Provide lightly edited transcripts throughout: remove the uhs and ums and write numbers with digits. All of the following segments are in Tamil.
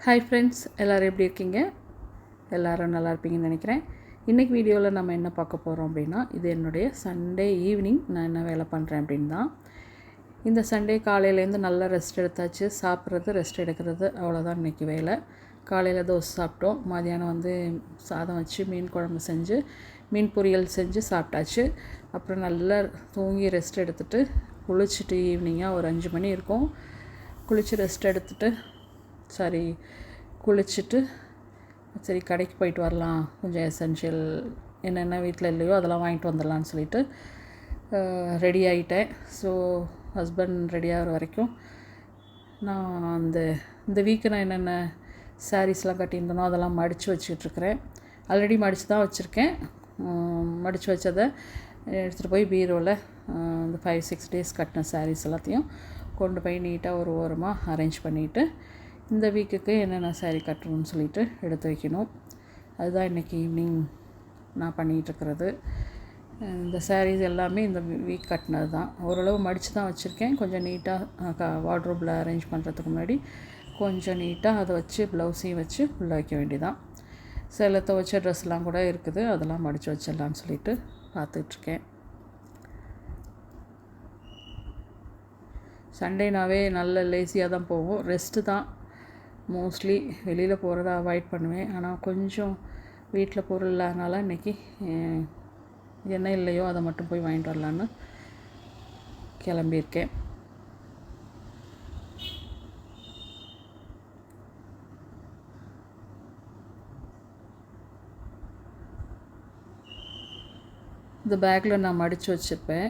ஹாய் ஃப்ரெண்ட்ஸ், எல்லோரும் எப்படி இருக்கீங்க? எல்லோரும் நல்லா இருப்பீங்கன்னு நினைக்கிறேன். இன்றைக்கி வீடியோவில் நம்ம என்ன பார்க்க போகிறோம் அப்படின்னா, இது என்னுடைய சண்டே ஈவினிங் நான் என்ன வேலை பண்ணுறேன் அப்படின்னு தான். இந்த சண்டே காலையிலேருந்து நல்லா ரெஸ்ட் எடுத்தாச்சு. சாப்பிட்றது, ரெஸ்ட் எடுக்கிறது, அவ்வளோதான் இன்றைக்கி வேலை. காலையில் தோசை சாப்பிட்டோம். மதியானம் சாதம் வச்சு மீன் குழம்பு செஞ்சு மீன் பொரியல் செஞ்சு சாப்பிட்டாச்சு. அப்புறம் நல்லா தூங்கி ரெஸ்ட் எடுத்துகிட்டு குளிச்சுட்டு ஈவினிங்காக ஒரு 5 மணி இருக்கும். குளித்து ரெஸ்ட் எடுத்துகிட்டு குளிச்சுட்டு சரி கடைக்கு போயிட்டு வரலாம், கொஞ்சம் எசென்ஷியல் என்னென்ன வீட்டில் இல்லையோ அதெல்லாம் வாங்கிட்டு வந்துடலான்னு சொல்லிட்டு ரெடி ஆகிட்டேன். ஸோ ஹஸ்பண்ட் ரெடி ஆகிற வரைக்கும் நான் இந்த வீக்கு நான் என்னென்ன சாரீஸ்லாம் கட்டியிருந்தனோ அதெல்லாம் மடித்து வச்சுக்கிட்டுருக்கிறேன். ஆல்ரெடி மடித்து தான் வச்சுருக்கேன். மடித்து வச்சதை எடுத்துகிட்டு போய் பீரோவில் இந்த 5-6 டேஸ் கட்டின சாரீஸ் எல்லாத்தையும் கொண்டு போய் நீட்டாக ஒரு ஓரமாக அரேஞ்ச் பண்ணிவிட்டு இந்த வீக்குக்கு என்னென்ன சாரீ கட்டணும்னு சொல்லிட்டு எடுத்து வைக்கணும். அதுதான் இன்றைக்கி ஈவினிங் நான் பண்ணிகிட்ருக்கிறது. இந்த சாரீஸ் எல்லாமே இந்த வீக் கட்டினது தான். ஓரளவு மடித்து தான் வச்சுருக்கேன். கொஞ்சம் நீட்டாக வார்ட்ரோப்பில் அரேஞ்ச் பண்ணுறதுக்கு முன்னாடி கொஞ்சம் நீட்டாக அதை வச்சு ப்ளவுஸையும் வச்சு உள்ளே வைக்க வேண்டியதான். சில துவைச்ச ட்ரெஸ்லாம் கூட இருக்குது, அதெல்லாம் மடித்து வச்சிடலான்னு சொல்லிட்டு பார்த்துட்ருக்கேன். சண்டேனாவே நல்ல லேசியாக தான் போகும். ரெஸ்ட்டு தான் மோஸ்ட்லி. வெளியில் போகிறத அவாய்ட் பண்ணுவேன். ஆனால் கொஞ்சம் வீட்டில் பொருள் இல்லாதனால இன்றைக்கி என்ன இல்லையோ அதை மட்டும் போய் வாங்கிட்டு வரலான்னு கிளம்பியிருக்கேன். இந்த பேக்கில் நான் மடித்து வச்சுருப்பேன்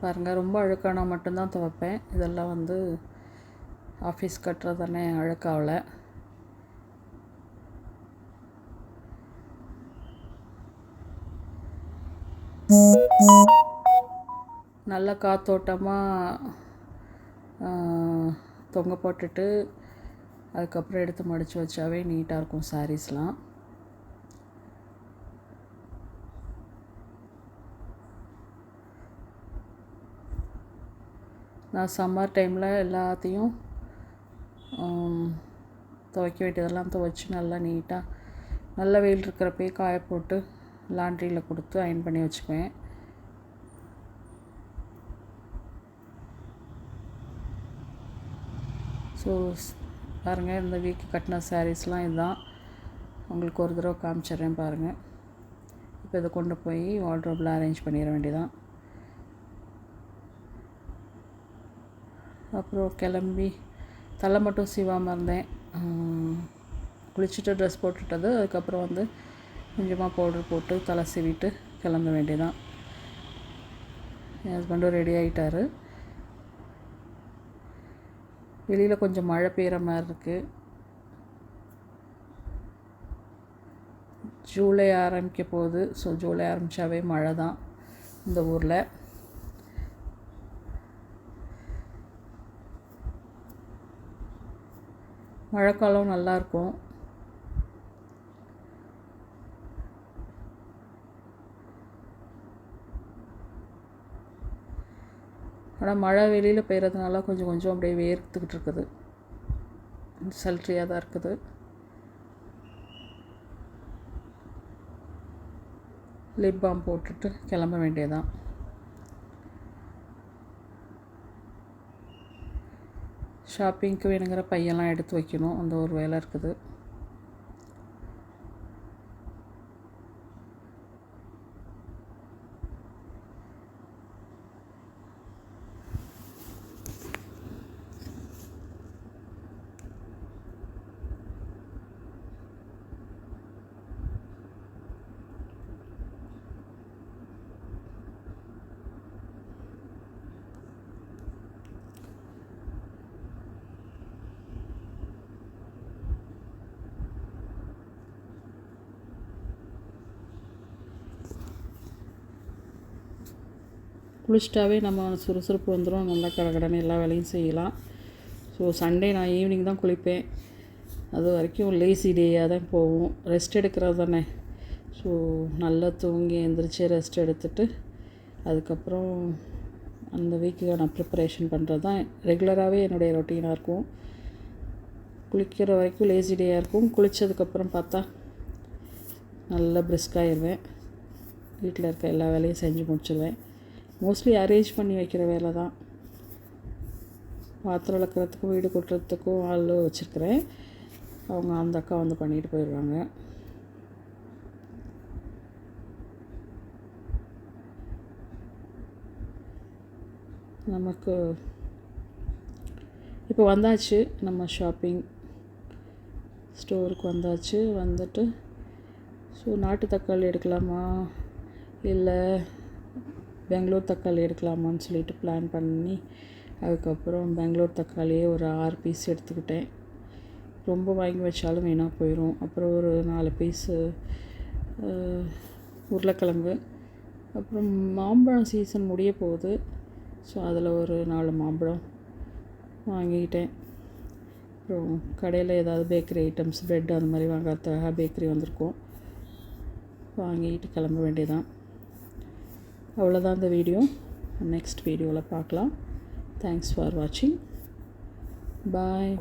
பாருங்கள். ரொம்ப அழுக்கானா மட்டும்தான் துவைப்பேன். இதெல்லாம் ஆஃபீஸ் கட்டுறது தானே, அழுக்காகல. நல்ல காத்தோட்டமாக தொங்க போட்டுட்டு அதுக்கப்புறம் எடுத்து மடித்து வச்சாவே நீட்டாக இருக்கும் சாரீஸ்லாம். நான் சம்மர் டைமில் எல்லாத்தையும் துவைக்க வேண்டியதெல்லாம் துவைச்சி நல்லா நீட்டாக நல்ல வெயில் இருக்கிறப்பே காய போட்டு லாண்ட்ரியில் கொடுத்து அயர்ன் பண்ணி வச்சுக்குவேன். ஸோ பாருங்கள், இந்த வீக்கு கட்டின சாரீஸ்லாம் இதுதான். உங்களுக்கு ஒரு தடவை காமிச்சிட்றேன் பாருங்கள். இப்போ இதை கொண்டு போய் வார்ட்ரோப்பில் அரேஞ்ச் பண்ணிட வேண்டியதான். அப்புறம் கிளம்பி தலை மட்டும் சீவாமல் இருந்தேன். குளிச்சுட்டு ட்ரெஸ் போட்டுட்டது. அதுக்கப்புறம் கொஞ்சமாக பவுடர் போட்டு தலை சீவிட்டு கிளம்ப வேண்டியதான். என் ஹஸ்பண்டும் ரெடி ஆகிட்டார். வெளியில் கொஞ்சம் மழை பெய்கிற மாதிரி இருக்குது. ஜூலை ஆரம்பிக்க போகுது. ஸோ ஜூலை ஆரம்பித்தாவே மழை தான் இந்த ஊரில். மழைக்காலம் நல்லாயிருக்கும். ஆனால் மழை வெளியில் பெய்கிறதுனால கொஞ்சம் அப்படியே வேர்த்துக்கிட்டு இருக்குது. சல்ட்ரியாக தான் இருக்குது. லிப் பாம் போட்டுட்டு கிளம்ப வேண்டியதான். ஷாப்பிங்க்கு வேணுங்கிற பையெல்லாம் எடுத்து வைக்கணும். அந்த ஒரு வேலை இருக்குது. குளிச்சிட்டாவே நம்ம சுறுசுறுப்பு வந்துடும். நல்லா கடகடன்னு எல்லா வேலையும் செய்யலாம். ஸோ சண்டே நான் ஈவினிங் தான் குளிப்பேன். அது வரைக்கும் லேசி டேயாக தான் போகும். ரெஸ்ட் எடுக்கிறது தானே. ஸோ நல்லா தூங்கி எழுந்திரிச்சு ரெஸ்ட் எடுத்துகிட்டு அதுக்கப்புறம் அந்த வீக்குக்கான ப்ரிப்பரேஷன் பண்ணுறது தான் ரெகுலராகவே என்னுடைய ரொட்டீனாக இருக்கும். குளிக்கிற வரைக்கும் லேசி டேயாக இருக்கும். குளித்ததுக்கப்புறம் பார்த்தா நல்லா பிரிஸ்காகிடுவேன். வீட்டில் இருக்க எல்லா வேலையும் செஞ்சு முடிச்சிடுவேன். மோஸ்ட்லி அரேஞ்ச் பண்ணி வைக்கிற வேலை தான். பாத்திரம் விளக்குறதுக்கும் வீடு கொட்டுறதுக்கும் ஆள் வச்சுருக்கிறேன். அவங்க அந்த அக்கா வந்து பண்ணிட்டு போயிடுவாங்க. நமக்கு இப்போ வந்தாச்சு, நம்ம ஷாப்பிங் ஸ்டோருக்கு வந்தாச்சு. வந்துட்டு ஸோ நாட்டு தக்காளி எடுக்கலாமா இல்லை பெங்களூர் தக்காளி எடுக்கலாமான்னு சொல்லிட்டு பிளான் பண்ணி, அதுக்கப்புறம் பெங்களூர் தக்காளியே ஒரு 6 பீஸ் எடுத்துக்கிட்டேன். ரொம்ப வாங்கி வச்சாலும் வீணாக போயிடும். அப்புறம் ஒரு 4 பீஸு உருளைக்கிழங்கு, அப்புறம் மாம்பழம் சீசன் முடிய போகுது. ஸோ அதில் ஒரு 4 மாம்பழம் வாங்கிக்கிட்டேன். அப்புறம் கடையில் ஏதாவது பேக்கரி ஐட்டம்ஸ், ப்ரெட் அந்த மாதிரி வாங்கிறதுக்காக பேக்கரி வந்திருக்கோம். வாங்கிட்டு கிளம்ப வேண்டியதான். அவ்வளோதான் இந்த வீடியோ. நெக்ஸ்ட் வீடியோவில் பார்க்கலாம். தேங்க்ஸ் ஃபார் வாட்சிங். பாய்.